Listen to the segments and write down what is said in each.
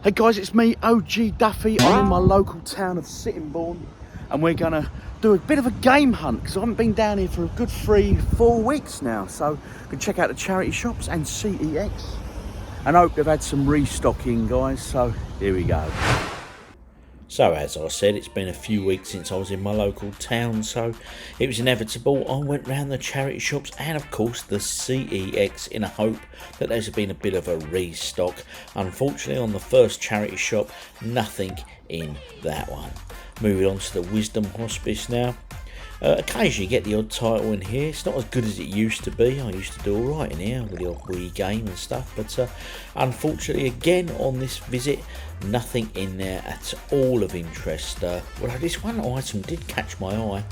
Hey guys, it's me, OGDuffy. I'm in my local town of Sittingbourne and we're gonna do a bit of a game hunt because I haven't been down here for a good 3-4 weeks now. So we can check out the charity shops and CEX and I hope they've had some restocking, guys. So here we go. So as I said, it's been a few weeks since I was in my local town, so it was inevitable. I went round the charity shops and of course the CEX in a hope that there's been a bit of a restock. Unfortunately, on the first charity shop, nothing in that one. Moving on to the Wisdom Hospice now. Occasionally get the odd title in here. It's not as good as it used to be. I used to do alright in here with the odd Wii game and stuff, but unfortunately again on this visit, nothing in there at all of interest. Well, this one item did catch my eye,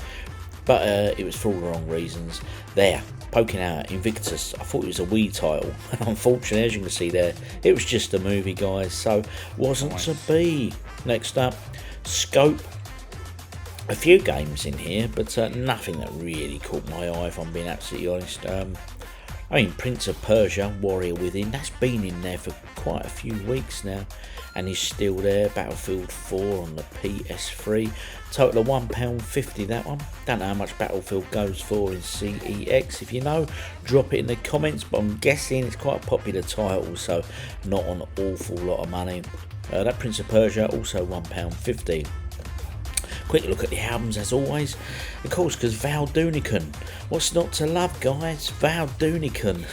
but it was for all the wrong reasons. There, poking out Invictus, I thought it was a Wii title, and unfortunately, as you can see there, it was just a movie, guys, so wasn't to be. Next up, Scope. A few games in here, but nothing that really caught my eye, if I'm being absolutely honest. I mean, Prince of Persia, Warrior Within, that's been in there for quite a few weeks now, and is still there. Battlefield 4 on the PS3, total of £1.50 that one. Don't know how much Battlefield goes for in CEX. If you know, drop it in the comments, but I'm guessing it's quite a popular title, so not an awful lot of money. That Prince of Persia, also £1.50. Quick look at the albums as always, of course, because Val Doonican. What's not to love, guys? Val Doonican.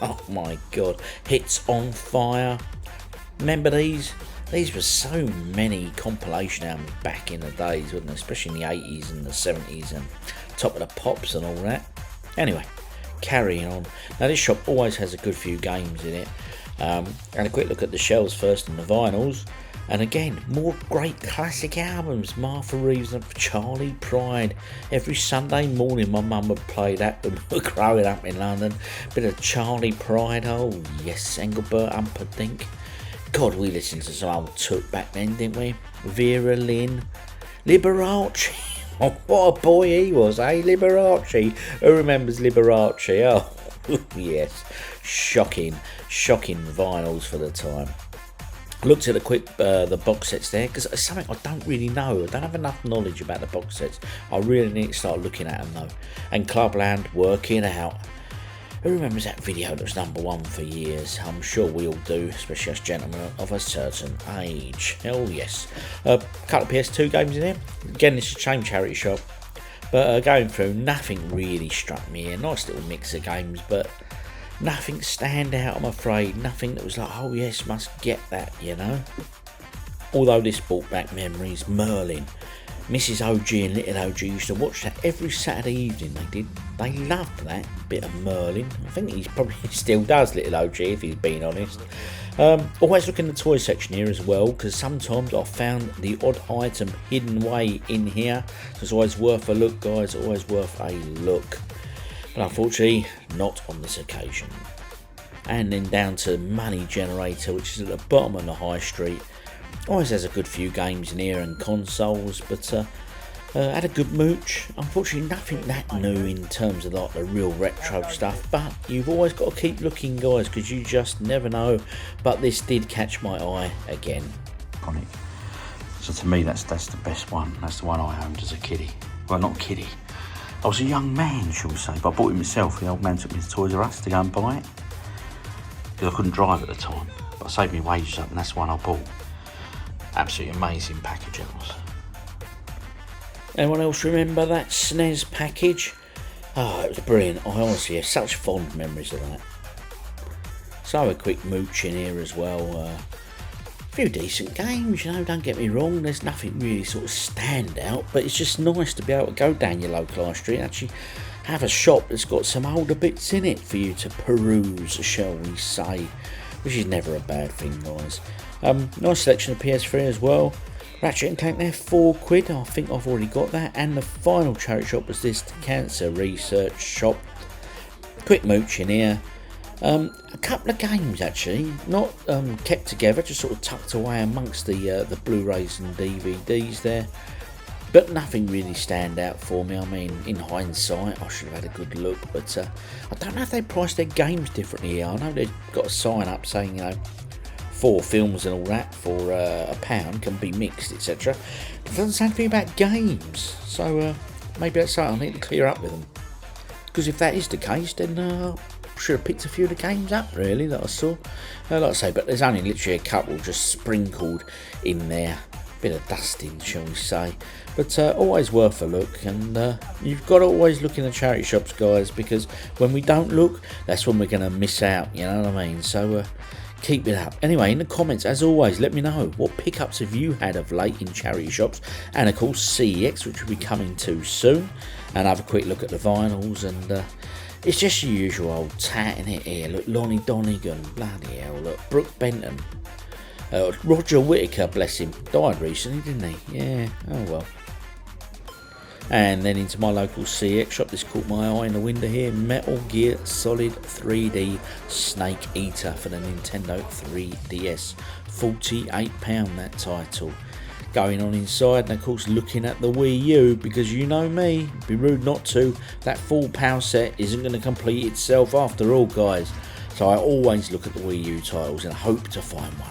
Oh my god, Hits on Fire. Remember these? These were so many compilation albums back in the days, wasn't there? Especially in the 80s and the 70s and Top of the Pops and all that. Anyway, carrying on. Now this shop always has a good few games in it. And a quick look at the shelves first and the vinyls. And again, more great classic albums. Martha Reeves and Charlie Pride. Every Sunday morning my mum would play that when we were growing up in London. Bit of Charlie Pride, oh yes, Engelbert Humperdinck. God, we listened to some old took back then, didn't we? Vera Lynn. Liberace. Oh, what a boy he was, eh? Liberace. Who remembers Liberace? Oh, yes. Shocking vinyls for the time. Looked at the box sets there because it's something I don't really know. I don't have enough knowledge about the box sets. I really need to start looking at them though. And Clubland, Working Out. Who remembers that video that was #1 for years? I'm sure we all do, especially us gentlemen of a certain age. Hell yes. A couple of PS2 games in here. Again, this is the same charity shop. But going through, nothing really struck me here. Nice little mix of games, but nothing stand out, I'm afraid. Nothing that was like, oh yes, must get that, you know. Although this brought back memories. Merlin. Mrs. OG and Little OG used to watch that every Saturday evening. They did. They loved that bit of Merlin. I think he probably still does, Little OG, if he's being honest. Always look in the toy section here as well, because sometimes I've found the odd item hidden away in here. So it's always worth a look, guys. Always worth a look. But unfortunately, not on this occasion. And then down to Money Generator, which is at the bottom of the high street. Always has a good few games in here and consoles, but had a good mooch. Unfortunately, nothing that new in terms of like the real retro stuff, but you've always got to keep looking, guys, because you just never know. But this did catch my eye again. So to me, that's the best one. That's the one I owned as a kiddie. Well, not kiddie. I was a young man, shall we say, but I bought it myself. The old man took me to Toys R Us to go and buy it because I couldn't drive at the time. But I saved my wages up, and that's the one I bought. Absolutely amazing package it was. Anyone else remember that SNES package? Oh, it was brilliant. I honestly have such fond memories of that. So a quick mooch in here as well. A few decent games, you know, don't get me wrong. There's nothing really sort of stand out, but it's just nice to be able to go down your local high street and actually have a shop that's got some older bits in it for you to peruse, shall we say, which is never a bad thing, guys. Nice selection of PS3 as well. Ratchet and Clank there, £4. I think I've already got that. And the final charity shop was this Cancer Research shop. Quick mooch in here. A couple of games actually, not kept together, just sort of tucked away amongst the Blu-rays and DVDs there. But nothing really stand out for me. I mean, in hindsight, I should have had a good look, but I don't know if they priced their games differently here. I know they've got a sign up saying, you know, 4 films and all that for £1 can be mixed, etc. It doesn't sound to be about games, so maybe that's something I need to clear up with them. Because if that is the case, then I should have picked a few of the games up, really, that I saw. Like I say, but there's only literally a couple just sprinkled in there. Bit of dusting, shall we say. But always worth a look, and you've got to always look in the charity shops, guys, because when we don't look, that's when we're going to miss out, you know what I mean? So keep it up. Anyway, in the comments, as always, let me know what pickups have you had of late in charity shops, and of course CEX, which will be coming too soon, and have a quick look at the vinyls. And it's just your usual old tat in it here. Look, Lonnie Donegan, bloody hell, look, Brooke Benton. Roger Whittaker, bless him, died recently, didn't he? Yeah, oh well. And then into my local CEX shop, this caught my eye in the window here, Metal Gear Solid 3D Snake Eater for the Nintendo 3DS. £48 that title. Going on inside, and of course looking at the Wii U, because you know me, it'd be rude not to, that full power set isn't going to complete itself after all, guys. So I always look at the Wii U titles and hope to find one.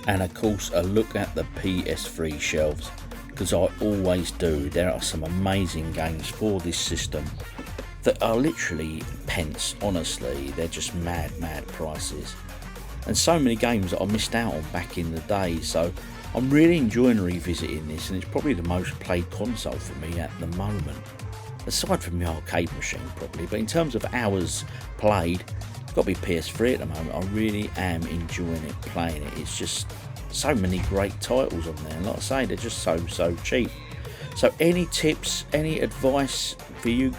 And of course a look at the PS3 shelves, because I always do. There are some amazing games for this system that are literally pence, honestly. They're just mad prices, and so many games that I missed out on back in the day. So I'm really enjoying revisiting this, and it's probably the most played console for me at the moment, aside from the arcade machine probably. But in terms of hours played, it's got to be PS3 at the moment. I really am enjoying it, playing it. It's just so many great titles on there, and like I say, they're just so cheap. So any tips, any advice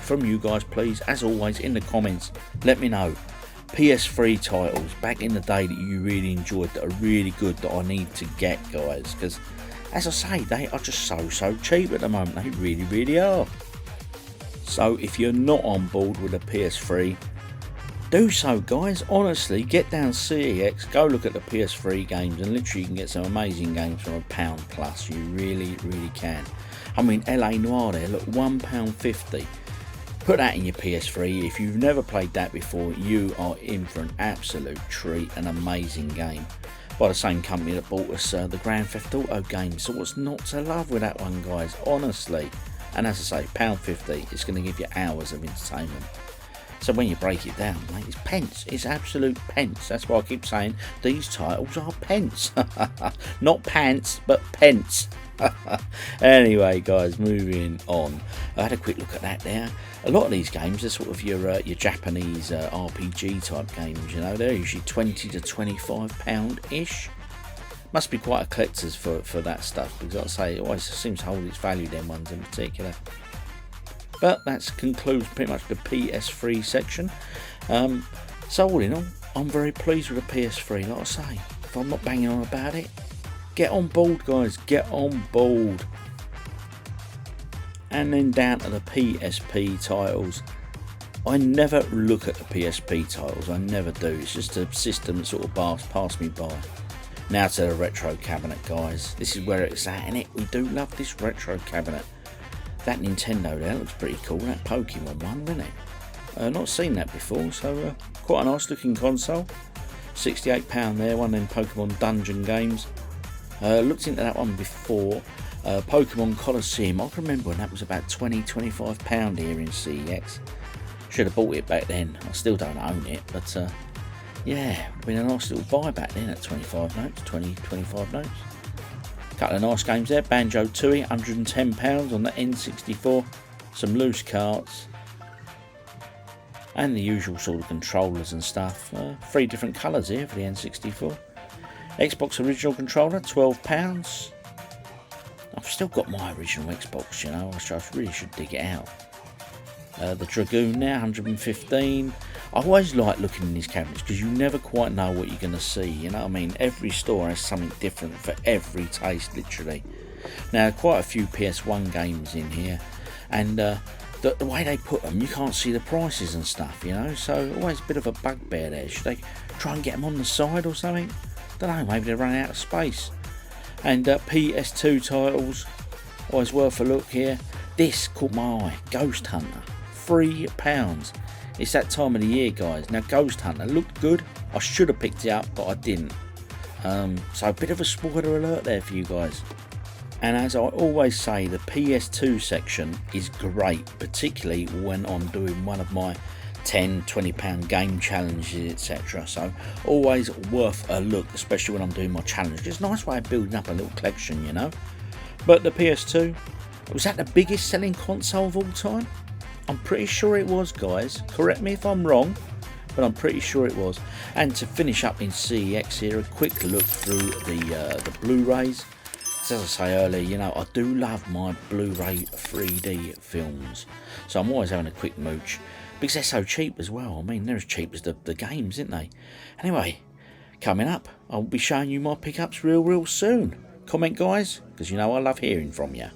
from you guys, please, as always, in the comments, let me know. PS3 titles back in the day that you really enjoyed, that are really good, that I need to get, guys, because as I say, they are just so cheap at the moment. They really are. So if you're not on board with a PS3, do so, guys. Honestly, get down CEX, go look at the PS3 games, and literally you can get some amazing games for £1 plus. You really can. I mean, LA Noire there, look, £1.50. Put that in your PS3. If you've never played that before, you are in for an absolute treat. An amazing game by the same company that bought us the Grand Theft Auto game. So what's not to love with that one, guys, honestly? And as I say, £1.50, it's going to give you hours of entertainment. So when you break it down, mate, it's pence. It's absolute pence. That's why I keep saying these titles are pence. Not pants, but pence. Anyway, guys, moving on. I had a quick look at that there. A lot of these games are sort of your Japanese RPG type games, you know. They're usually £20 to £25-ish. Must be quite a collector's for that stuff, because like I say, it always seems to hold its value, them ones in particular. But that concludes pretty much the PS3 section. So all in all, I'm very pleased with the PS3. Like I say, if I'm not banging on about it, get on board, guys, get on board. And then down to the PSP titles. I never look at the PSP titles, I never do. It's just a system that sort of passed me by. Now to the retro cabinet, guys. This is where it's at, innit? We do love this retro cabinet. That Nintendo there looks pretty cool, that Pokemon one, doesn't it? Not seen that before, so quite a nice looking console. £68 there, one of them Pokemon dungeon games. Looked into that one before. Pokemon Colosseum, I can remember when that was about £20-25 here in CEX. Should have bought it back then. I still don't own it, but yeah, been a nice little buy back then at 25 notes, 25 notes. Couple of nice games there. Banjo-Tooie, £110 on the N64. Some loose carts. And the usual sort of controllers and stuff. 3 different colours here for the N64. Xbox original controller, £12. I've still got my original Xbox, you know. I really should dig it out. The Dragoon now, £115. I always like looking in these cabinets because you never quite know what you're going to see, you know what I mean? Every store has something different for every taste, literally. Now, quite a few PS1 games in here, and the way they put them, you can't see the prices and stuff, you know, so always a bit of a bugbear there. Should they try and get them on the side or something? Don't know, maybe they're running out of space. And PS2 titles, always worth a look here. This caught my eye, Ghost Hunter, £3. It's that time of the year, guys. Now, Ghost Hunter looked good. I should have picked it up, but I didn't. So a bit of a spoiler alert there for you guys. And as I always say, the PS2 section is great, particularly when I'm doing one of my £10-20 game challenges, etc. So always worth a look, especially when I'm doing my challenges. It's a nice way of building up a little collection, you know. But the PS2, was that the biggest selling console of all time? I'm pretty sure it was, guys. Correct me if I'm wrong, but I'm pretty sure it was. And to finish up in CEX here, a quick look through the Blu-rays. As I say earlier, you know, I do love my Blu-ray 3D films, so I'm always having a quick mooch because they're so cheap as well. I mean, they're as cheap as the games, aren't they? Anyway, coming up, I'll be showing you my pickups real soon. Comment, guys, because you know I love hearing from you.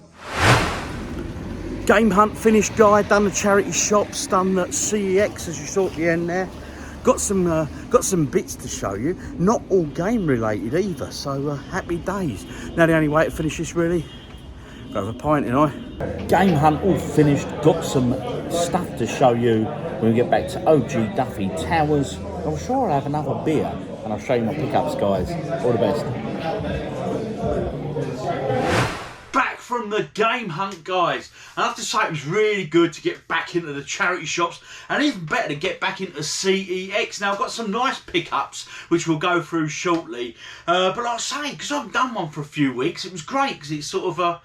Game hunt finished, guy. Done the charity shops, done the CEX as you saw at the end there. Got some bits to show you. Not all game related either, so happy days. Now the only way to finish this really, go have a pint, you know. Game hunt all finished. Got some stuff to show you when we get back to OGDuffy Towers. I'm sure I'll have another beer and I'll show you my pickups, guys. All the best. Back from the game hunt, guys. I have to say it was really good to get back into the charity shops, and even better to get back into CEX. Now I've got some nice pickups which we'll go through shortly, but like I say, because I've done one for a few weeks, it was great because it's sort of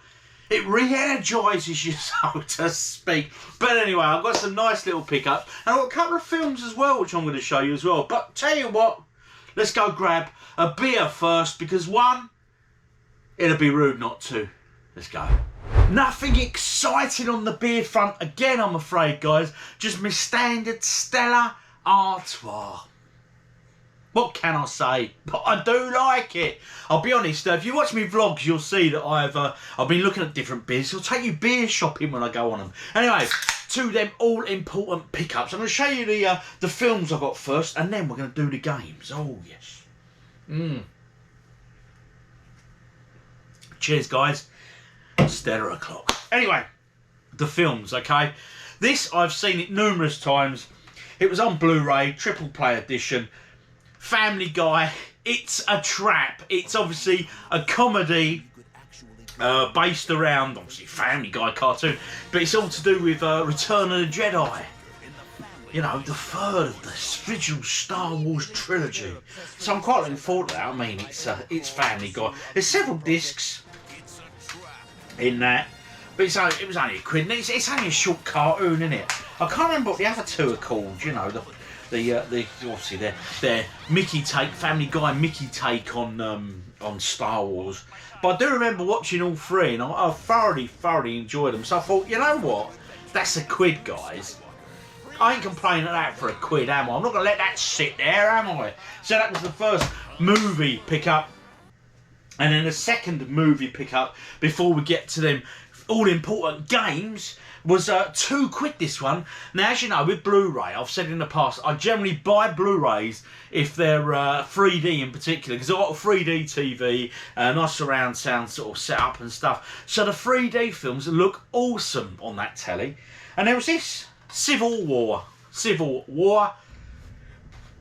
it re-energises you, so to speak. But anyway, I've got some nice little pickups, and I've got a couple of films as well which I'm going to show you as well. But tell you what, let's go grab a beer first, because one, it'll be rude not to. Let's go. Nothing exciting on the beer front again, I'm afraid, guys. Just my standard Stella Artois. What can I say? But I do like it. I'll be honest, if you watch me vlogs, you'll see that I've been looking at different beers. I'll take you beer shopping when I go on them. Anyway, to them all important pickups. I'm going to show you the films I got first, and then we're going to do the games. Oh yes. Cheers, guys. Stellar o'clock. Anyway, the films, okay? This, I've seen it numerous times. It was on Blu-ray, triple play edition. Family Guy, It's a Trap. It's obviously a comedy based around, obviously, Family Guy cartoon, but it's all to do with Return of the Jedi. You know, the third of the original Star Wars trilogy. So I'm quite looking forward to that. I mean, it's Family Guy. There's several discs in that, but it was only £1. And it's only a short cartoon, isn't it? I can't remember what the other two are called. You know, the obviously their Mickey take, Family Guy Mickey take on Star Wars. But I do remember watching all three, and I thoroughly enjoyed them. So I thought, you know what, that's £1, guys. I ain't complaining at that for £1, am I? I'm not gonna let that sit there, am I? So that was the first movie pickup. And then the second movie pickup, before we get to them all-important games, was £2 this one. Now, as you know, with Blu-ray, I've said in the past, I generally buy Blu-rays if they're 3D in particular, because I've got a 3D TV, nice surround sound sort of set up and stuff. So the 3D films look awesome on that telly. And there was this, Civil War.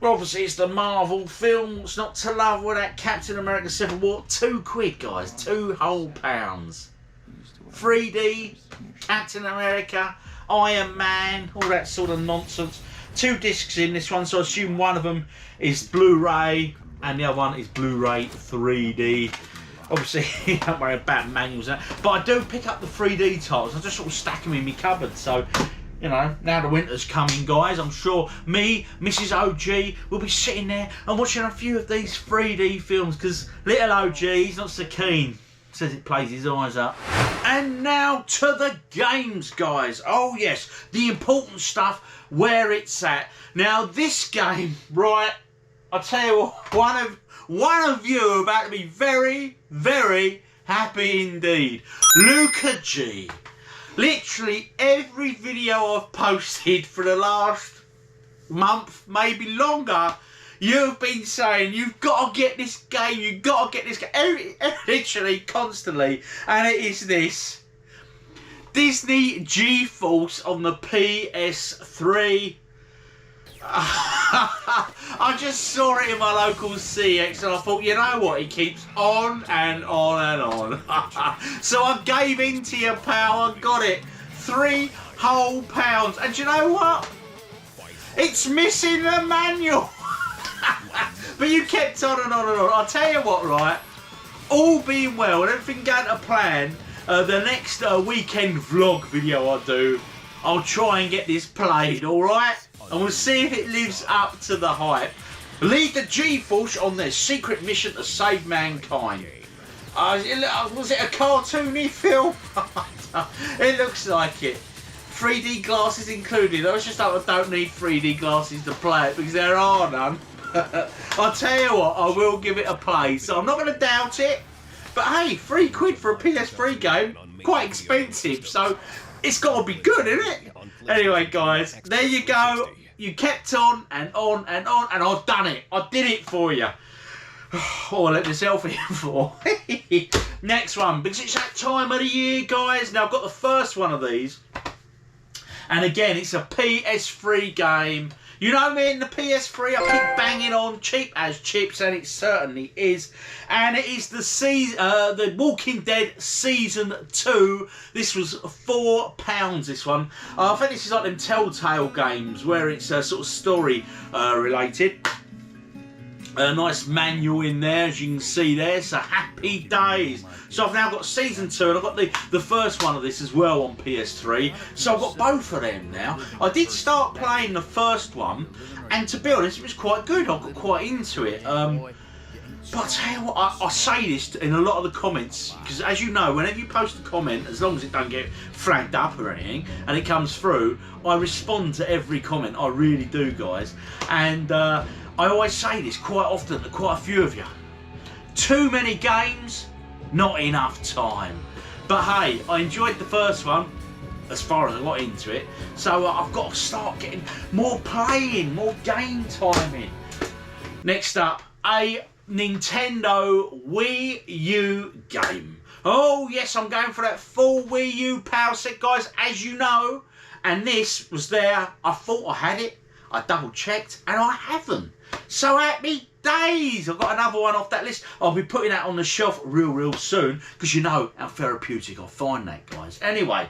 Well, obviously, it's the Marvel film. It's not to love with that Captain America Civil War. £2, guys. £2 whole. 3D, Captain America, Iron Man, all that sort of nonsense. 2 discs in this one, so I assume one of them is Blu-ray and the other one is Blu-ray 3D. Obviously, don't worry about manuals, but I do pick up the 3D titles. I just sort of stack them in my cupboard, so... You know, now the winter's coming, guys, I'm sure me, Mrs. OG, will be sitting there and watching a few of these 3D films, because little OG, he's not so keen. Says it plays his eyes up. And now to the games, guys. Oh, yes, the important stuff, where it's at. Now, this game, right, I'll tell you what, one of you are about to be very happy indeed. Luca G. Literally every video I've posted for the last month, maybe longer, you've been saying, you've got to get this game, you've got to get this game, literally constantly, and it is this. Disney G-Force on the PS3. I just saw it in my local CEX and I thought, you know what, it keeps on and on and on. So I gave in to your pal and got it. 3 whole pounds. And do you know what? It's missing the manual. But you kept on and on and on. I'll tell you what, right? All being well and everything going to plan, the next weekend vlog video I do, I'll try and get this played, alright? And we'll see if it lives up to the hype. Lead the G-Force on their secret mission to save mankind. Was it a cartoony film? It looks like it. 3D glasses included. I was just like, I don't need 3D glasses to play it because there are none. I'll tell you what, I will give it a play. So I'm not going to doubt it. But hey, £3 for a PS3 game, quite expensive. So it's got to be good, isn't it? Anyway, guys, there you go. You kept on and on and on, and I've done it. I did it for you. Oh, I let myself in for. Next one, because it's that time of the year, guys. Now, I've got the first one of these. And again, it's a PS3 game. You know me in the PS3, I keep banging on cheap as chips, and it certainly is. And it is the Walking Dead Season 2. This was £4, this one. I think this is like them Telltale games where it's sort of story related. A nice manual in there, as you can see there, so happy days. So I've now got Season 2, and I've got the first one of this as well on PS3, so I've got both of them now. I did start playing the first one, and to be honest, it was quite good. I got quite into it. But I tell you what, I say this in a lot of the comments, because as you know, whenever you post a comment, as long as it don't get flagged up or anything, and it comes through, I respond to every comment. I really do, guys. And I always say this quite often to quite a few of you. Too many games, not enough time. But hey, I enjoyed the first one as far as I got into it. So I've got to start getting more playing, more game time in. Next up, a Nintendo Wii U game. Oh yes, I'm going for that full Wii U power set, guys, as you know. And this was there. I thought I had it. I double checked and I haven't. So happy days! I've got another one off that list. I'll be putting that on the shelf real soon, because you know how therapeutic I find that, guys. Anyway,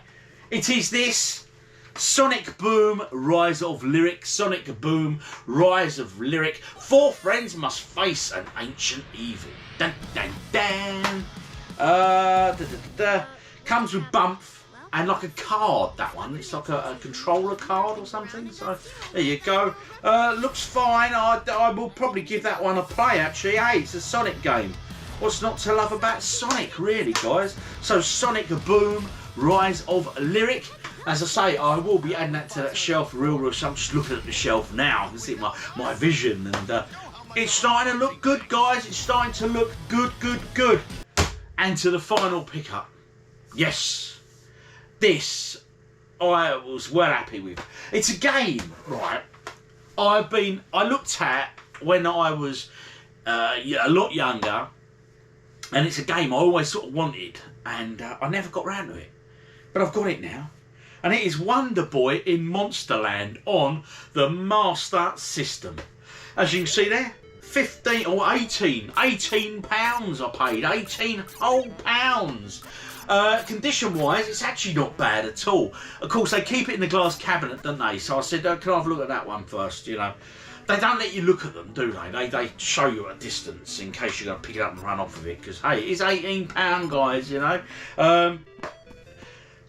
it is this Sonic Boom Rise of Lyric. Sonic Boom Rise of Lyric. 4 friends must face an ancient evil. Dun dun dun. Comes with bump and like a card, that one. It's like a controller card or something. So there you go. Looks fine. I will probably give that one a play, actually. Hey, it's a Sonic game. What's not to love about Sonic, really, guys? So Sonic Boom Rise of Lyric. As I say, I will be adding that to that shelf real soon. I'm just looking at the shelf now. I can see my vision, and it's starting to look good, guys. It's starting to look good. And to the final pickup. Yes. This I was well happy with. It's a game, right? I looked at when I was a lot younger, and it's a game I always sort of wanted, and I never got round to it. But I've got it now. And it is Wonder Boy in Monsterland on the Master System. As you can see there, 15 or 18 pounds I paid, 18 whole pounds. Condition wise, it's actually not bad at all. Of course, they keep it in the glass cabinet, don't they? So I said, can I have a look at that one first, you know? They don't let you look at them, do they? They show you at a distance in case you're going to pick it up and run off of it. Because, hey, it's £18, guys, you know?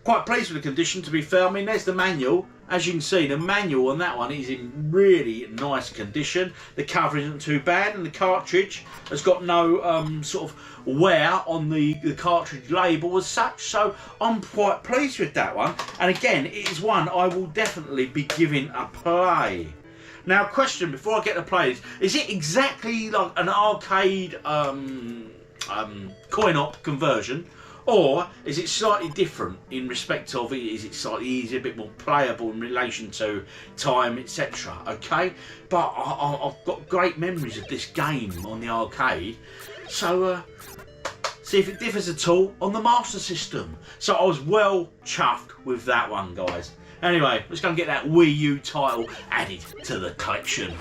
Quite pleased with the condition, to be fair. I mean, there's the manual. As you can see, the manual on that one is in really nice condition. The cover isn't too bad, and the cartridge has got no sort of wear on the cartridge label as such. So I'm quite pleased with that one. And again, it is one I will definitely be giving a play. Now, question before I get to play this: is it exactly like an arcade coin-op conversion? Or is it slightly different in respect of it? Is it slightly easier, a bit more playable in relation to time, etc.? Okay, but I've got great memories of this game on the arcade. So see if it differs at all on the Master System. So I was well chuffed with that one, guys. Anyway, let's go and get that Wii U title added to the collection.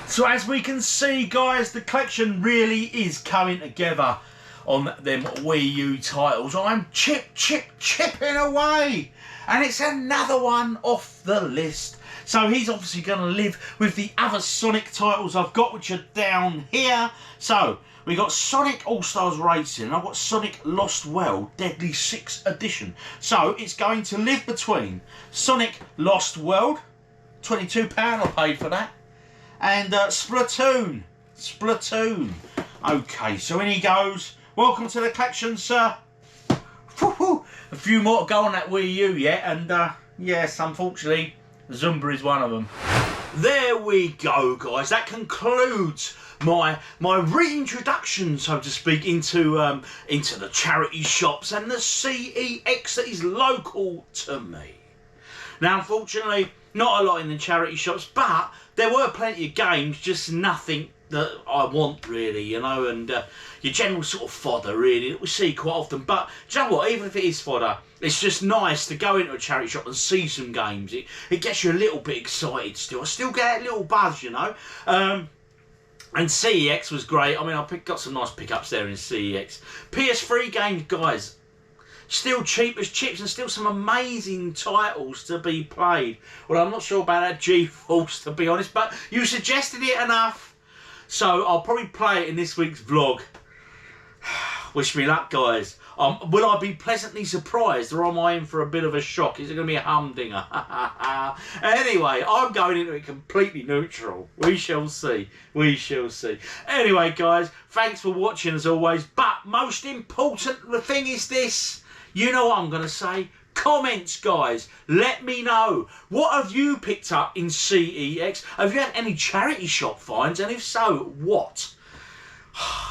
So as we can see, guys, the collection really is coming together on them Wii U titles. I'm chipping away. And it's another one off the list. So he's obviously going to live with the other Sonic titles I've got, which are down here. So we got Sonic All-Stars Racing, and I've got Sonic Lost World Deadly 6 Edition. So it's going to live between Sonic Lost World, £22 I paid for that, and Splatoon. Okay, so in he goes. Welcome to the collection, sir. A few more to go on that Wii U yet, and yes, unfortunately, Zumba is one of them. There we go, guys. That concludes my reintroduction, so to speak, into the charity shops and the CEX that is local to me. Now, unfortunately, not a lot in the charity shops, but there were plenty of games, just nothing that I want, really, you know, and your general sort of fodder, really, that we see quite often. But do you know what, even if it is fodder, it's just nice to go into a charity shop and see some games. It gets you a little bit excited still. I still get a little buzz, you know. And CEX was great. I mean, I got some nice pickups there in CEX. PS3 games, guys, still cheap as chips, and still some amazing titles to be played. Well, I'm not sure about that G-Force, to be honest, but you suggested it enough. So I'll probably play it in this week's vlog. Wish me luck, guys. Will I be pleasantly surprised, or am I in for a bit of a shock? Is it going to be a humdinger? Anyway, I'm going into it completely neutral. We shall see. We shall see. Anyway, guys, thanks for watching as always. But most important, the thing is this. You know what I'm going to say. Comments, guys. Let me know. What have you picked up in CEX? Have you had any charity shop finds? And if so, what?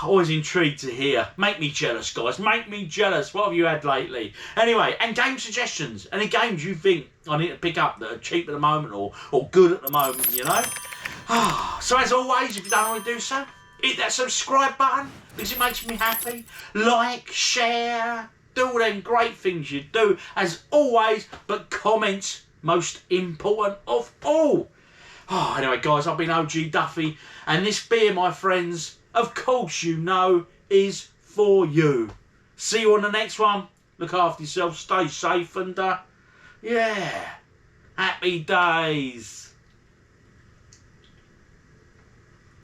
Always intrigued to hear. Make me jealous, guys. Make me jealous. What have you had lately? Anyway, and game suggestions. Any games you think I need to pick up that are cheap at the moment or good at the moment, you know? So as always, if you don't want to do so, hit that subscribe button because it makes me happy. Like, share, do all them great things you do as always, but comments most important of all. Anyway, guys, I've been OGDuffy, and this beer, my friends, of course you know, is for you. See you on the next one. Look after yourself, stay safe, and yeah, happy days.